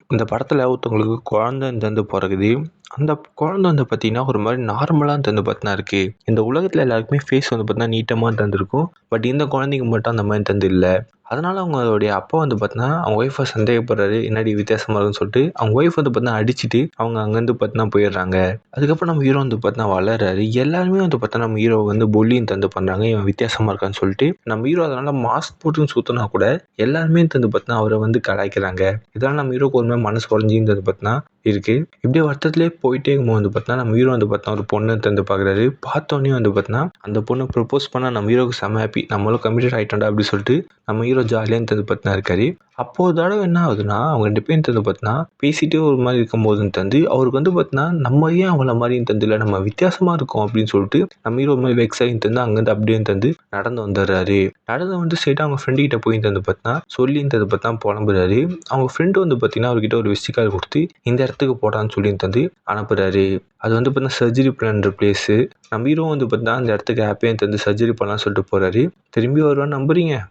இந்த படத்தில் ஒருத்தவங்களுக்கு குழந்தைன்னு தந்து பிறகுது. அந்த குழந்தை வந்து பார்த்தீங்கன்னா, ஒரு மாரி நார்மலா தந்து பார்த்தீங்கன்னா இருக்குது. இந்த உலகத்தில் எல்லாருக்குமே ஃபேஸ் வந்து பார்த்தீங்கன்னா நீட்டமா தந்திருக்கும். பட் இந்த குழந்தைக்கு மட்டும் அந்த மாரி தந்து இல்ல. அதனால அவங்களுடைய அப்பா வந்து பார்த்தீங்கன்னா, அவங்க ஒய்ஃபை சந்தேகப்படுறாரு. என்னடி வித்தியாசமா இருக்குன்னு சொல்லிட்டு, அவங்க ஒய்ஃப் வந்து பார்த்தீங்கன்னா அடிச்சுட்டு, அவங்க அங்கேருந்து பார்த்தீங்கன்னா போயிடுறாங்க. அதுக்கப்புறம் நம்ம ஹீரோ வந்து பார்த்தீங்கன்னா வளர்றாரு. எல்லாருமே வந்து பார்த்தீங்கன்னா நம்ம ஹீரோவ வந்து புல்லிங் தந்து பண்றாங்க. இவன் வித்தியாசமா இருக்கான்னு சொல்லிட்டு, நம்ம ஹீரோ அதனால மாஸ்க் போட்டுன்னு சுத்துனா கூட, எல்லாருமே வந்து பார்த்தீங்கன்னா அவர வந்து கலாய்க்கிறாங்க. இதனால நம்ம ஹீரோக்கு ஒரு மாரி மனசு உடைஞ்சிருந்தது பார்த்தீங்கன்னா இருக்கு. இப்படியே வருத்தத்திலேயே போயிட்டே இருக்கும்போது வந்து பார்த்தீங்கன்னா, நம்ம ஹீரோ வந்து பார்த்தீங்கன்னா ஒரு பொண்ண தந்து பார்க்குறாரு. பார்த்தோனே வந்து பார்த்தீங்கன்னா, அந்த பொண்ணு ப்ரொபோஸ் பண்ணா நம்ம ஹீரோக்கு செம்ம ஹாப்பி. நம்மளும் கமிட்டட் ஆயிட்டோம்டா அப்படின்னு சொல்லிட்டு, நம்ம ஹீரோ ஜாலியா வந்து பார்த்தீங்கன்னா இருக்காரு. அப்போ ஒரு தடவ என்ன ஆகுதுன்னா, அவங்க 2 பேரும் வந்து பார்த்தீங்கன்னா, பேசிட்டே ஒரு மாரி இருக்கும்போது தந்து, அவருக்கு வந்து பார்த்தீங்கன்னா, நம்ம ஏன் அவங்கள மாரி தந்துல நம்ம வித்தியாசமா இருக்கோம் அப்படின்னு சொல்லிட்டு, நம்ம ஹீரோ ஒரு மாரி வெக்ஸ் ஆகி தந்து, அங்கேருந்து அப்படியே தந்து நடந்து வந்துடுறாரு. நடந்து வந்து ஸ்ட்ரெயிட்டா அவங்க ஃப்ரெண்டு கிட்ட போய் தந்து பார்த்தீங்கன்னா, சொல்லி தந்து பார்த்தீங்கன்னா புலம்புறாரு. அவங்க ஃப்ரெண்டு வந்து பார்த்தீங்கன்னா, அவர்கிட்ட ஒரு விசிட் கார்டு குடுத்து, இந்த இடத்துக்கு போடான்னு சொல்லி தந்து அனுப்புறாரு. அது வந்து பார்த்தீங்கன்னா, சர்ஜரி பண்ற பிளேஸு. நம்ம ஹீரோ வந்து பார்த்தீங்கன்னா, அந்த இடத்துக்கு ஹாப்பியா தந்து சர்ஜரி பண்ணலாம்னு சொல்லிட்டு போறாரு. திரும்பி வருவான்னு நம்புறீங்க?